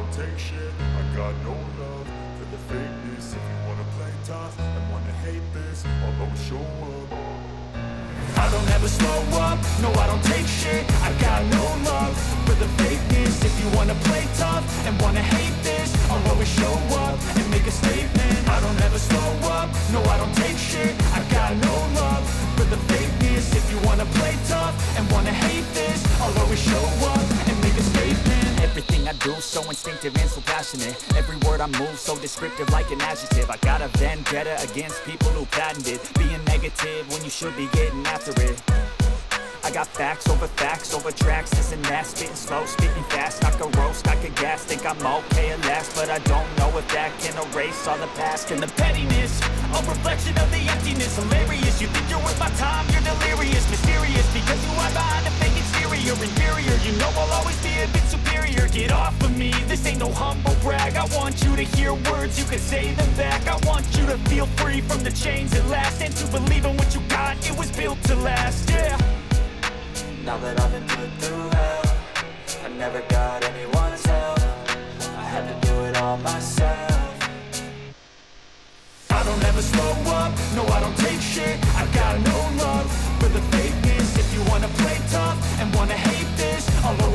don't take shit. I got no love for the fakeness. If you wanna play tough and wanna hate this, I'll always show up. I don't ever slow up, no I don't take shit. I got no love for the fakeness. If you wanna play tough and wanna hate this, I'll always show up and make a statement. I don't ever slow up, no I don't take shit. I got no love for the fakeness. If you wanna play tough and wanna hate this, I'll always show up and make a statement. Everything I do so instinctive and so passionate. Every word I move so descriptive like an adjective. I got a vendetta against people who patented being negative when you should be getting after it. I got facts over tracks, this and that. Spitting slow, speaking fast, I could roast, I could gas. Think I'm okay at last, but I don't know if that can erase all the past. And the pettiness, a reflection of the emptiness. Hilarious, you think you're worth my time, you're delirious. Mysterious, because you are behind a fake exterior. Inferior, you know I'll always be a bit superior. Get off of me, this ain't no humble brag. I want you to hear words, you can say them back. I want you to feel free from the chains at last, and to believe in what you got, it was built to last, yeah. Now that I've been put through hell, I never got anyone's help. I had to do it all myself. I don't ever slow up, no I don't take shit. I got no love for the fakeness. If you wanna play tough and wanna hate this, I'll always